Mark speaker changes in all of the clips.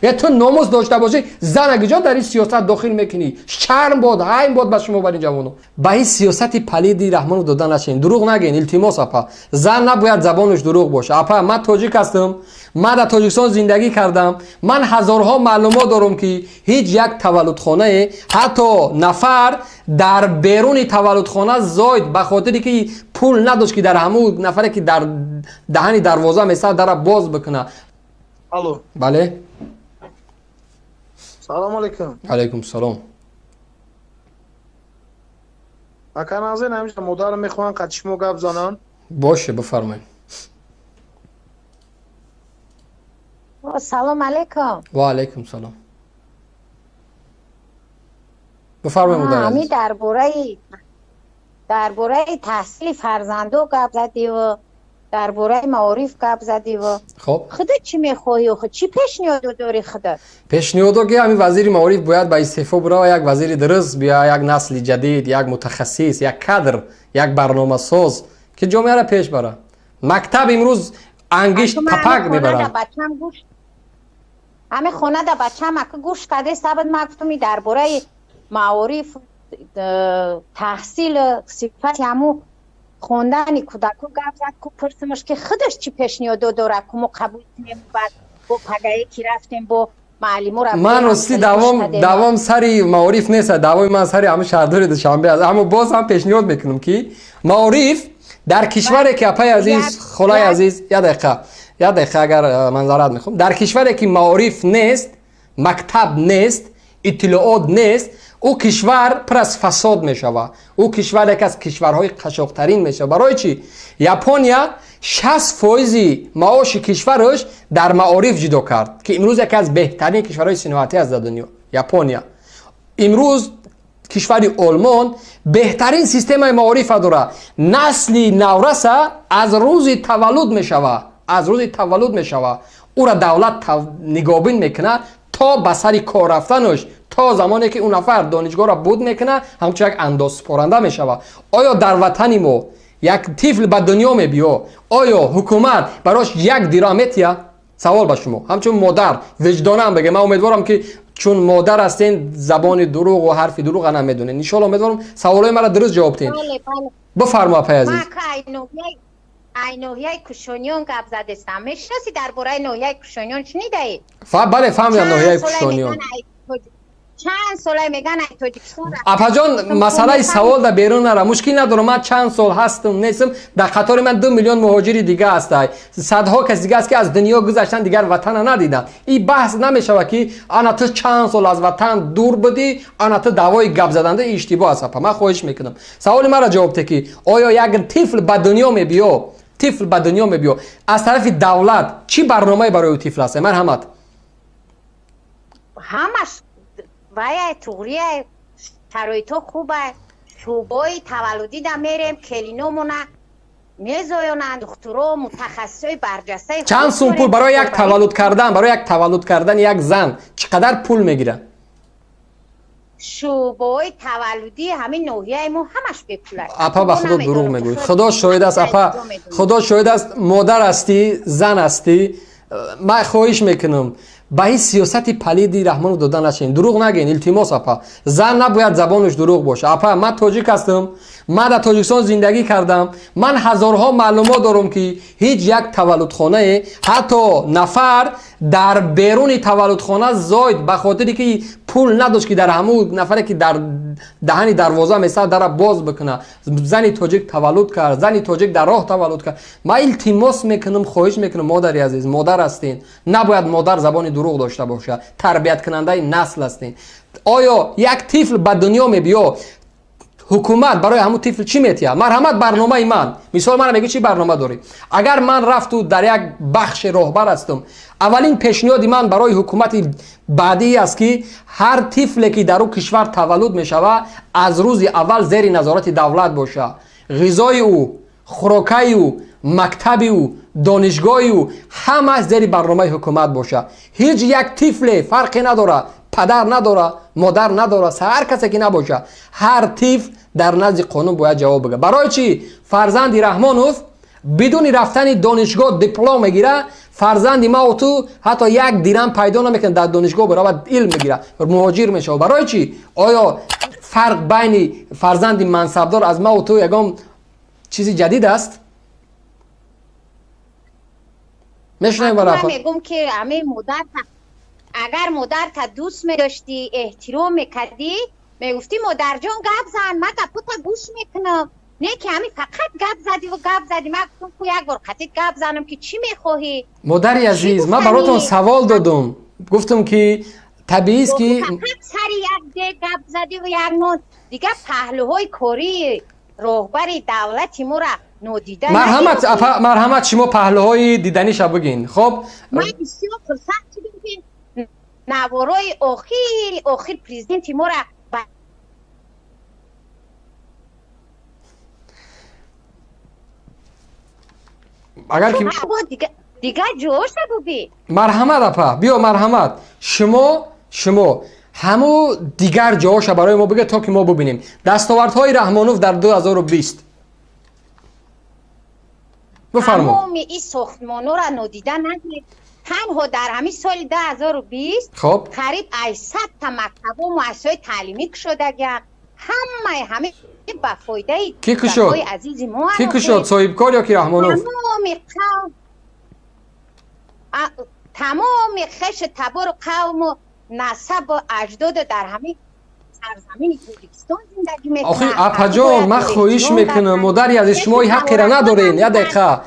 Speaker 1: یا تو ناموس داشته باشی زنگی جا در این سیاست داخل میکنی. شرم باد، حیم باد به شما برین جوانو. با این سیاست پلیدی رحمان رو دادن نشین. دروغ نگین. التماس اپا زن نباید زبانش دروغ باشه. اپا من تاجیک هستم، من در تاجیکستان زندگی کردم، من هزارها معلومات دارم که هیچ یک تولدخانه حتی نفر در بیرون تولدخانه زاید به خاطری که پول نداشت که در همون نفری که در دهن دروازه میسه در باز بکنه.
Speaker 2: الو
Speaker 1: بله
Speaker 2: سلام علیکم.
Speaker 1: علیکم سلام.
Speaker 2: اکا نازن همیشه مدار میخوان قدشمو گپ زنان.
Speaker 1: باشه بفرمایید.
Speaker 3: سلام علیکم.
Speaker 1: و علیکم سلام. بفرمایید مدیر عزیز.
Speaker 3: می درباره تحصیل فرزندو گپ زدی و درباره معارف گپ زدی و
Speaker 1: خب
Speaker 3: خودت چی میخواهی و چی پیشنهاد داری خودت؟
Speaker 1: پیشنهاد که همین وزیر معارف باید به استعفا بره و یک وزیر درست بیا، یک نسل جدید، یک متخصص، یک کادر، یک برنامه ساز که جامعه را پیش بره. مکتب امروز انگشت تپک میبرن.
Speaker 3: همه خونه دا بچه‌م اگه گوش کرده سبد مکتومی درباره معارف تحصیل صفت همو خوندن کودکو گپ زد که پرسیمش که خودش چی پیشنهاد داره که ما قبول کنیم بعد با پگاهی که رفتیم با معلمو را
Speaker 1: من راستی دوام سری معارف نیست، دوام من سری همه شهرداری دوشنبه است، اما باز هم پیشنهاد میکنم که معارف در کشوری که اپای عزیز خلای عزیز یه دقیقه اگر منظرت میخوام، در کشوری که معارف نیست، مکتب نیست، اطلاعات نیست، او کشور پر از فساد میشوه. او کشور یک از کشورهای قشاق‌ترین میشه. برای چی؟ ژاپنیا 60% معاش کشورش در معارف جدا کرد که امروز یک از بهترین کشورهای صنعتی است در دنیا. ژاپنیا امروز کشور آلمان بهترین سیستم معارف داره. نسل نورس از روز تولد میشوه، او را دولت نگابین میکنه تا به سر کار رفتنش، تا زمانی که اون نفر دانشگاه را بود میکنه همچون یک اندازه‌سپارنده میشوه. آیا در وطن ما یک طفل به دنیا میبیه، آیا حکومت براش یک درام میتیه؟ سوال به شما همچون مادر وجدانم بگه. من امیدوارم که چون مادر هستین زبان دروغ و حرف دروغ نمیدونین، ان شاء الله امیدوارم سوالای مرا درست جواب بدین. بفرما پای عزیز.
Speaker 3: نوحیه کوشانیان گپ زدستم. میشناسی درباره نوحیه کوشانیان شنیدی؟
Speaker 1: بله فهمیدم نوحیه کوشانیان.
Speaker 3: چند ساله میگن تاجیکستان
Speaker 1: اپا جان مسئله سوال در بیرون نره، مشکل ندارم. من چند سال هستم نیستم، در قطار من 2 میلیون مهاجری دیگه هست، صدها کس دیگه است که از دنیا گذشتن دیگر وطن ندیدن. این بحث نمیشه که انا تو چند سال از وطن دور بودی، انا تو دعوای گپ زدنده اشتباه است. اپا من خواهش میکنم سوال مرا جواب ده که آیا یک طفل به دنیا میبیو از طرف دولت چی برنامه برای او طفل است؟ مرحمت
Speaker 3: همش باید توریه شرایطو خوبه، شوبای تولدی دا میریم کلینومونه میزایونن دکترا متخصصای برجسته.
Speaker 1: چند سوم پول برای یک تولد کردن یک زن چقدر پول میگیرن؟
Speaker 3: شوبای تولدی همین نوحیه ما همش بپوله.
Speaker 1: اپا به خدا دروغ میگوید. خدا شاهد است اپا، خدا شاهد است مادر هستی، زن هستی. من خواهش میکنم با این سیاست پلیدی رحمان رو دادن نشین. دروغ نگین. التماس اپا زن نباید زبانش دروغ باشه. اپا من تاجیک هستم، من در تاجیکستان زندگی کردم، من هزارها معلومات دارم که هیچ یک تولدخانه حتی نفر در بیرون تولدخانه زاید به خاطری که پول نداشت که در همون نفری که در دهن دروازه میسه در باز بکنه. زنی تاجیک تولد کرد، زنی تاجیک در راه تولد کرد. من التماس میکنم، خواهش میکنم مادری عزیز، مادر هستین، نباید مادر زبان دروغ داشته باشه. تربیت کننده نسل هستین. آیا یک طفل به دنیا میبیاد، حکومت برای همون طفل چی میتیه؟ مرحمت برنامه من مثال من میگه چی برنامه داری؟ اگر من رفت و در یک بخش راهبر هستم، اولین پیشنهاد من برای حکومت بعدی است که هر طفلی که در اون کشور تولد میشوه از روز اول زیر نظارت دولت باشه. غذای او، خوراکی او، مکتب او، دانشگاه او همه زیر برنامه حکومت باشه. هیچ یک طفل فرقی نداره، پدر نداره، مادر نداره، هر کسی که نباشه، هر طفل در نزد قانون باید جواب بگه. برای چی؟ فرزند رحمانوف بدون رفتن دانشگاه دیپلم میگیره، فرزندی ما و تو حتی یک دیرم پیدا نمیکنه در دانشگاه برای علم بگیره مهاجر میشه و برای چی؟ آیا فرق بین فرزندی منصبدار از ما و تو یگام چیزی جدید است؟ میشنیم برای
Speaker 3: من میگم که همه اگر مادر تا دوست میداشتی احترام میکردی میگفتی مادر جان گپ زن من گپت گوش میکنم نه که همین فقط گپ زدی من گفتم که یک بار خطیت گپ زنم که چی میخواهی
Speaker 1: مادری عزیز من براتون سوال دادم گفتم که طبیعی است که
Speaker 3: فقط سری یک ده گپ زدی و یک نون دیگه پهلوهای کاری راهبری دولتی ما را نادیده
Speaker 1: مرحمت شما پهلوهای دیدنیش بگین خب
Speaker 3: من بسیار فرصت دیدم که نوارای آخر پریزیدنت ما را
Speaker 1: اگر که
Speaker 3: دیگه جوش بودی
Speaker 1: مرحمت اپا بیا مرحمت شما همو دیگر جاهاش برای ما بگه تا که ما ببینیم دستاوردهای رحمانوف در 2020 بفرمایید.
Speaker 3: تمام این ساختمان‌ها را نادیده نگیرید تنها در همین سال 2020
Speaker 1: خب
Speaker 3: قریب 800 تا مکتب و مؤسسات تعلیمی شده گرد همه به فایده
Speaker 1: کی کشد؟
Speaker 3: عزیز ما
Speaker 1: کی کشد؟ صاحب کار یا کی رحمانوف؟
Speaker 3: تمام خش تبار قوم و نسب و اجداد در همین سرزمین تاجیکستان زندگی میکنن.
Speaker 1: آخه اپا جان من خواهش میکنم مادری عزیز شما این حقی را ندارین یه دقیقه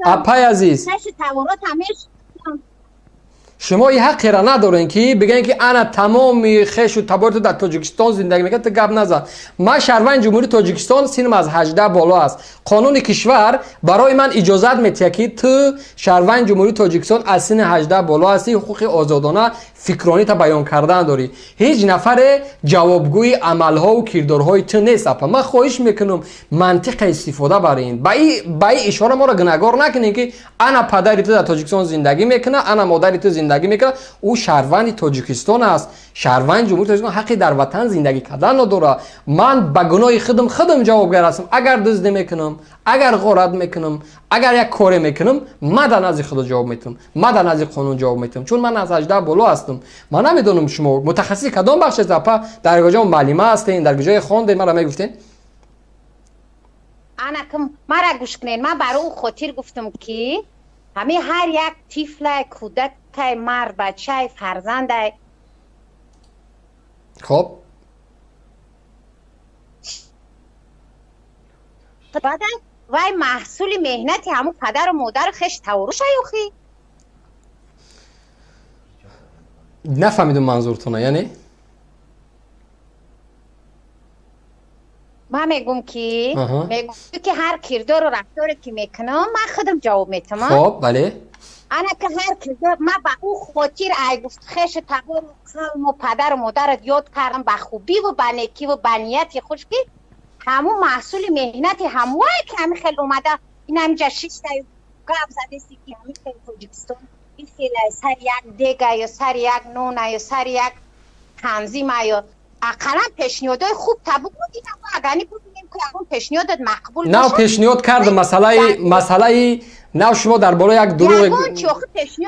Speaker 1: اپا عزیز شما این حقی را ندارین که بگن که انا تمام خش و تبارت در تاجیکستان زندگی میکنم تو گپ نزن من شهروند جمهوری تاجیکستان سنم از 18 بالا است قانون کشور برای من اجازت میده که تو شهروند جمهوری تاجیکستان از سن 18 بالا هستی حقوق آزادانه فکرانی تا بیان کردن داری هیچ نفر جوابگوی عملها و کردارهای تو نیست اپا من خواهش میکنم منطق استفاده برین با این اشاره ما را گناهکار نکنین که انا پدری تو در تاجیکستان زندگی میکنه انا مادری تو زندگی میکنه او شهروند تاجیکستان است شهروند جمهوری تاجیکستان حقی در وطن زندگی کردن نداره من به گناه خودم جوابگر هستم اگر دزدی میکنم اگر غارت میکنم اگر یک کاری میکنم من در نزد خدا جواب میتم من در نزد قانون جواب میتم چون من از 18 بالا هستم من نمیدونم شما متخصص کدام بخش زپا در گوجه معلمه هستین در گوجه خوانده مرا میگفتین
Speaker 3: انا کم مرا گوش کنین من برای او خاطر گفتم که همه هر یک طفل کودک مرد بچه فرزند
Speaker 1: خب
Speaker 3: بعد وای محصول مهنت همون پدر و مادر خش تورو شیوخی
Speaker 1: نفهمیدم منظورتونه یعنی
Speaker 3: من میگم که هر کردار و رفتاری که میکنم من خودم جواب میتم
Speaker 1: خب بله
Speaker 3: انا که هر کردار من با او خاطر ای گفت خش تبار و پدر و مادر یاد کردم با خوبی و با نیکی و با نیتی خوش که همون محصول مهنت هموایی که همین خیلی اومده این همینجا 6 تا گاب زده سی که همین خیلی تاجیکستان این خیلی سر یک دیگه یا سر یک نونه یا سر یک تنظیم یا اقلا پیشنیادهای خوب تبو بودیم اما اگرنی بودیم که همون پیشنیادت مقبول
Speaker 1: نه پیشنیاد کرده مسئله نه شما در بالا یک دروغ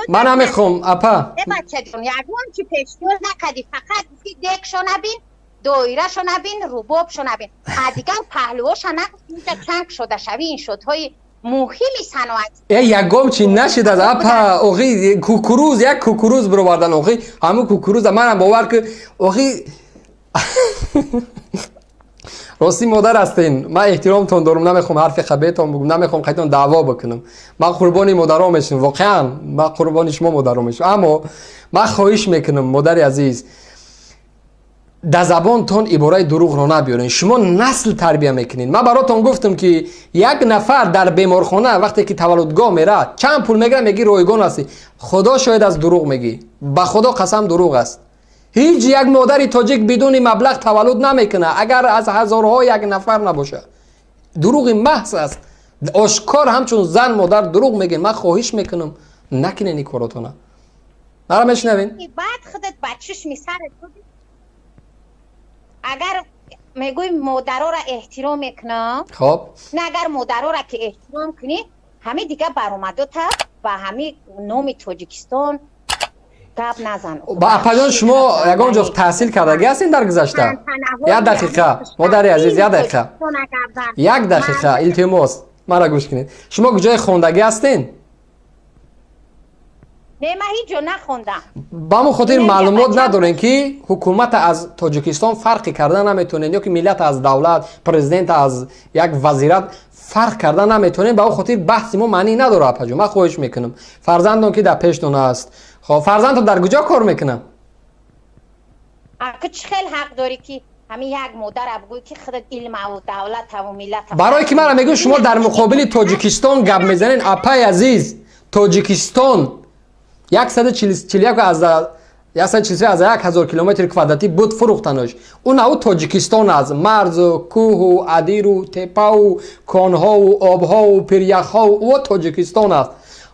Speaker 1: من نمیخوام اپا
Speaker 3: بچه جون یگون چی پیشنیاد نکردی فقط دیک شو نبین دایره شو نبین رباب شو نبین دیگر پهلوهاش نگفتیم چنگ شده شوی این شدهای مهمی صناعت
Speaker 1: یکم چی نشد از اپا اوغی کوکروز یک کوکروز برو بردن اوغی همون کوکروز منم باور که اوغی راستی مادر هستین من احترامتون دارم نمیخوام حرف خبیتون بگم نمیخوام خیلیتون دعوا بکنم من قربانی مادرام میشم واقعا من قربانی شما مادرام میشم اما من خواهش میکنم مادر عزیز در زبانتون عبارای دروغ رو نبیارین شما نسل تربیت میکنین من براتون گفتم که یک نفر در بیمارخانه وقتی که تولدگاه میره چند پول میگیره میگی رایگان هستی خدا شاید از دروغ میگی به خدا قسم دروغ است هیچ یک مادری تاجیک بدون مبلغ تولد نمیکنه اگر از هزارها یک نفر نباشه دروغ محض است آشکار همچون زن مادر دروغ میگه من خواهش میکنم نکنین این کاراتونه نرا میشنوین
Speaker 3: بعد خودت بچهش میسرت اگر میگوی مادرها را احترام میکنم
Speaker 1: خب
Speaker 3: نه اگر مادرها را که احترام کنی همه دیگه برآمدات و به همین نام تاجیکستان گپ نزن.
Speaker 1: با اپا شما یگان جا تحصیل کردگی هستین در گذشته؟ یک دقیقه مادر عزیز، یک دقیقه یک دقیقه التماس مرا گوش کنید. شما کجای خوندگی هستین؟
Speaker 3: نه من هیچ جا نخوندم.
Speaker 1: با مو خاطر معلومات ندارین که حکومت از تاجیکستان فرقی کردن نمیتونین یا که ملت از دولت پرزیدنت از یک وزارت فرق کردن نمیتونین. با خاطر بحث ما معنی نداره. اپا جو من خواهش میکنم فرزندم که در پیشتون است. خب فرزندم در کجا کار میکنم؟
Speaker 3: اگه چه خیلی حق داری که همین یک مادر بگوی که خودت علم و دولت و ملت
Speaker 1: برای که من میگم شما در مقابل تاجیکستان گپ میزنین. اپای عزیز تاجیکستان 141 از 1000 کیلومتر کوارداتی بود فروختنش. اون او تاجیکستان از مرز و کوه و ادیر و تپه و کانها و آبها و پریخها و تاجیکستان است.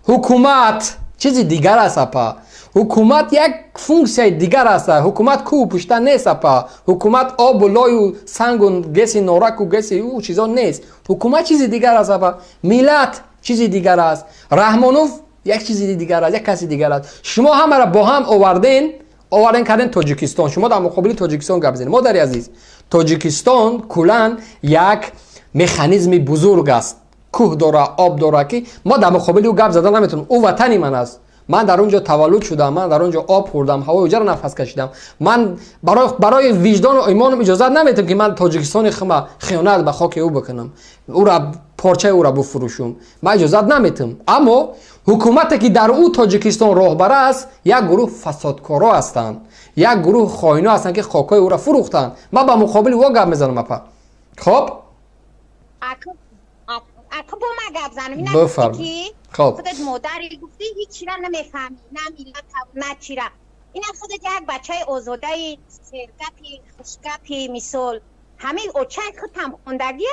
Speaker 1: حکومت چیزی دیگر است. اپا حکومت یک فونکسیای دیگر است. حکومت کوه پشت نیست. اپا حکومت آب و لای و سنگ و گس نارک و گس او چیزا نیست. حکومت چیزی دیگر است. اپا ملت چیزی دیگر است. رحمانوف یک چیزی دیگر است، یک کسی دیگر است. شما همه را با هم آوردن کردن تاجیکستان. شما در مقابل تاجیکستان گپ بزنید. مادر عزیز تاجیکستان کلا یک مکانیزم بزرگ است. کوه داره، آب داره که ما در مقابل او گپ زدن نمیتونیم. او وطنی من است. من در اونجا تولد شدم، من در اونجا آب خوردم، هوای اونجا رو نفس کشیدم. من برای وجدان و ایمانم اجازه نمیدم که من تاجیکستان خیانت به خاک او بکنم، او را پارچه او را بفروشم. من اجازه نمیدم. اما حکومتی که در او تاجیکستان راهبر است یک گروه فسادکارا هستند، یک گروه خائنا هستند که خاکای او را فروختند. من به مقابل او گپ میزنم. اپا خب
Speaker 3: اکو با ما گپ زنم.
Speaker 1: بفرم.
Speaker 3: خب خودت مادری گفتی هیچ چی را نمیفهمی، نه ملت نه چی را. این خودت یک بچه آزاده سرگپی خوشگپی مثال همین اوچه خود هم خوندگیه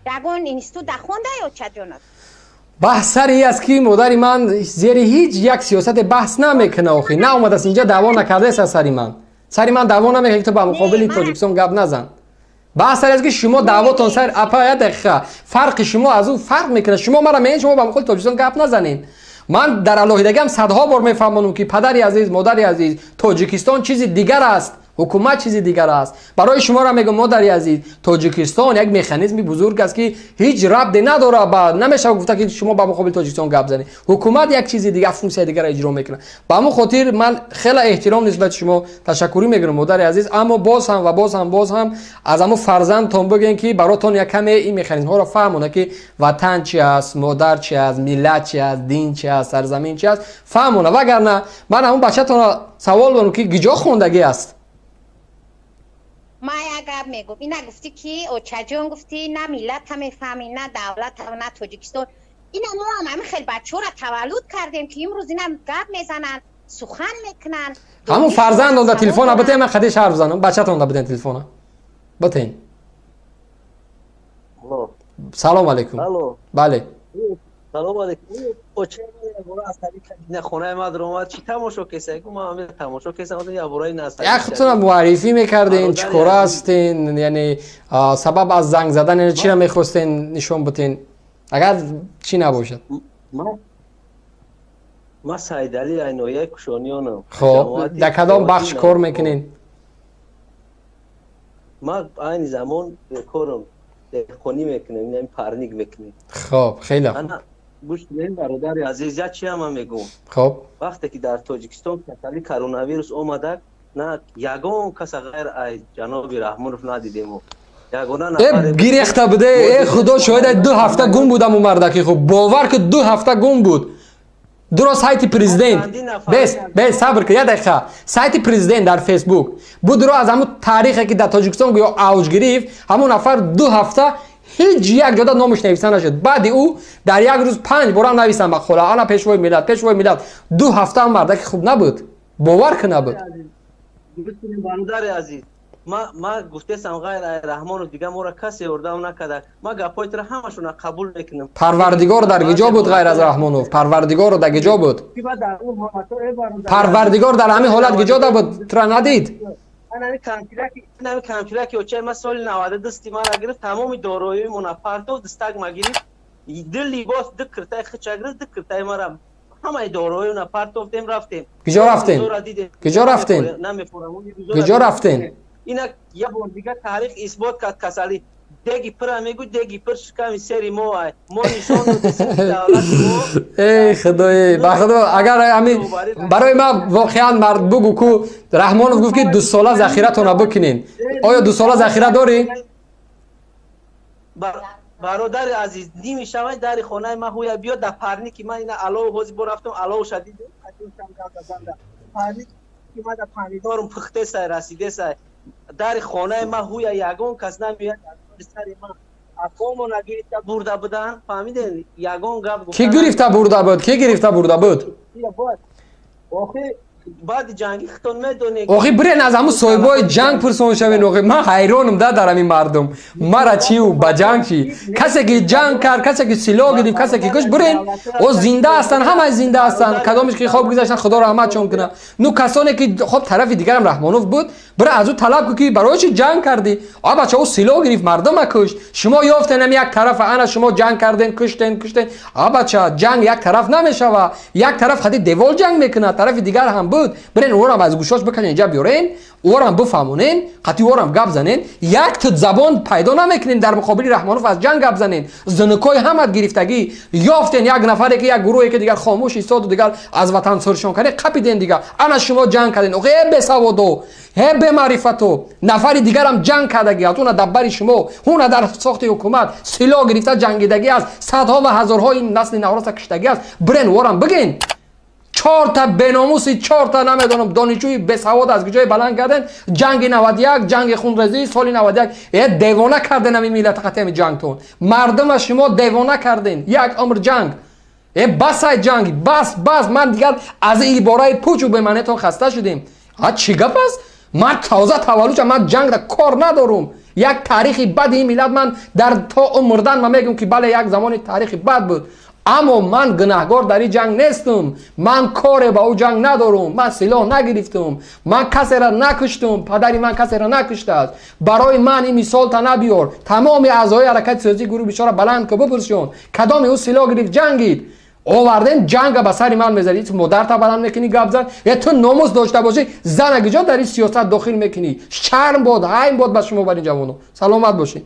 Speaker 3: دگون اینستو در خونده یا چه جانت؟
Speaker 1: بحث سری است که مادری من زیر هیچ یک سیاست بحث نمیکنه. آخی نه اومد است اینجا دعوا نکرده است. سری من دعوا نمیکنه که تو به مقابل تاجیکستان گپ نزن. بحث سری است که شما دعواتون سر اپا دقیقه فرق شما از اون فرق میکنه. شما مرا میگین شما به مقابل تاجیکستان گپ نزنین. من در علاهیدگی هم صدها بار میفهمونم که پدری عزیز مادری عزیز تاجیکستان چیزی دیگر است، حکومت چیزی دیگر است. برای شما را میگم مادری عزیز تاجیکستان یک مکانیزمی بزرگ است که هیچ ربطی نداره. بعد نمیشه گفت که شما با مقابل تاجیکستان گپ بزنید. حکومت یک چیزی دیگر فونکسیون دیگر اجرا میکنه. با همون خاطر من خیلی احترام نسبت شما تشکری میگم مادر عزیز. اما باز هم از همون فرزندتون بگین که براتون یک کمی این مکانیزم ها را فهمونه که وطن چی است، مادر چی است، ملت چی است، دین چی است، سرزمین چی است فهمونه. وگرنه من همون بچه‌تون سوال دارم که کجا خوندگی است.
Speaker 3: ما اگر میگم اینا گفتی که او چجون گفتی نه ملت هم میفهمی نه دولت هم نه تاجیکستان. اینا ما هم خیلی بچه‌ها را تولد کردیم که امروز اینا گپ میزنن سخن میکنن.
Speaker 1: همون فرزند اون تلفن بده من خودش حرف بزنم. بچه‌تون بدین تلفن بتین. سلام علیکم. بله
Speaker 4: سلام علیکم. اوچه از طریق خونه ما در اومد چی تماشا کیسه که ما هم تماشا کیسه ما یا برای ناس
Speaker 1: یک خودتون معرفی میکردین چیکار هستین، یعنی سبب از زنگ زدن یعنی چی را میخواستین نشون بدین اگر چی نباشد.
Speaker 4: ما سعید علی عینویه کشانیانم.
Speaker 1: خب در کدام بخش کار میکنین؟
Speaker 4: ما این زمان کارم خونی میکنیم، یعنی پارنیک میکنیم.
Speaker 1: خب خیلی
Speaker 4: گوش بدین برادر عزیز چی هم میگم.
Speaker 1: خب
Speaker 4: وقتی که در تاجیکستان کسری کرونا ویروس اومد نه یگان کس غیر از جناب رحمانوف ندیدیم. یگانه نفر
Speaker 1: گریخته بده. ای خدا شاید 2 هفته گم بودم اون مرده. خب باور که 2 هفته گم بود. درست سایت پرزیدنت بس صبر کن یه دقیقه. سایت پرزیدنت در فیسبوک بود رو از همون تاریخی که در تاجیکستان گویا اوج گرفت همون نفر 2 هفته هیچ یک جدا نامش نوشته نشد. بعد او در یک روز 5 بار نویسن به خدا انا پیشوای ملت 2 هفته هم مرده که خوب نبود. باور که نبود.
Speaker 4: برادر عزیز ما گفتم غیر رحمان و دیگه ما را کسی اردام نکرده. ما گپایت را همشون قبول میکنم.
Speaker 1: پروردگار در کجا بود غیر از رحمانوف؟ پروردگار در کجا بود؟ پروردگار در همین حالت کجا بود؟ ترا ندید؟
Speaker 4: انا کامپیوتر که اوچه ما سال 90 دستی ما را گرفت تمام دارایی منافرت و دستگ ما گرفت دل لباس دک کرتای خچگرز دک کرتای مرا همه دارویونا پرتوفتیم رفتیم
Speaker 1: کجا رفتین؟ کجا رفتین؟ کجا رفتین؟
Speaker 4: اینا یه بار دیگه تاریخ اثبات کرد کسالی دیگی پر میگو دیگی پر شکمی سری ما نشان دادیم
Speaker 1: ای خدای بخدا اگر همین برای ما واقعا مرد بگو کو رحمانوف گفت که 2 ساله ذخیره‌تون بکنین آیا 2 ساله ذخیره داری؟
Speaker 4: برادر عزیز نمی شود در خانه ما هویا بیا در پرنی که من اینا علاو حوزی برفتم علاو شدید پرنی که ما در پرنیدارم پخته سای رسیده سای در خانه ما هویا یگان کس نمیاد سر ما افامو نگیرفته برده بودن فهمیدین یگان گپ گفتن
Speaker 1: کی گرفته برده بود؟ کی گرفته برده بود؟
Speaker 4: آخه بعد جنگی خطون میدونی
Speaker 1: آخه برین از همون صاحبای جنگ پرسون شوین آخه من حیرانم در همین مردم مرا چی و با جنگ چی کسی که جنگ کرد کسی که سلاح گرفت کسی که کش برین او زنده هستن همه زنده هستن کدامش که خواب گذاشتن خدا رحمت چون کنه نو کسانی که خب طرف دیگر هم رحمانوف بود برای از او طلب که برای چی جنگ کردی آ بچه او سلاح گرفت مردم کش شما یافتن هم یک طرف انا شما جنگ کردین کشتین آ بچه جنگ یک طرف نمیشه یک طرف خودی دیوال جنگ میکنه طرف دیگر هم بود برین اورم از گوشاش بکنین اینجا بیارین اورم بفهمونین قطعی اورم گپ زنین یک تا زبان پیدا نمیکنین در مقابل رحمانوف از جنگ گپ زنین زنکای همت گرفتگی یافتین یک نفری که یک گروهی که دیگر خاموش ایستاد و دیگر از وطن سرشون کنه قپیدین دیگه انا شما جنگ کردین اوه به سوادو به معرفتو نفری دیگر هم جنگ کردگی اون دبر شما اون در ساخت حکومت سلاح گرفته جنگیدگی است صدها و هزارها این نسل نوراس کشتگی است برین اورم بگین 4 تا بناموسی 4 تا نمیدونم دانشجوی بی سواد از جای بلند کردن جنگ 91 جنگ خونریزی سال 91 دیوانه کردن همین ملت قطعی جنگتون مردم از شما دیوانه کردین یک عمر جنگ بس جنگ بس من دیگر از این عباره پوچو به منتون خسته شدیم ها چی گپ است من تازه تولد من جنگ را کار ندارم یک تاریخی بد این ملت من در تا مردن من میگم که بله یک زمان تاریخی بد بود اما من گناهگار در این جنگ نیستم من کار با او جنگ ندارم من سلاح نگرفتم من کسی را نکشتم پدری من کسی را نکشته است برای من این مثال تا نبیار تمام اعضای حرکت سیاسی گروه بیچاره بلند که بپرسون کدام او سلاح گرفت جنگید آوردن جنگ به سر من میذاری تو مادر تا بلند میکنی گپ زن یا تو ناموس داشته باشی زن اگه جا در این سیاست داخل میکنی شرم باد حیم باد به شما برین جوانو سلامت باشین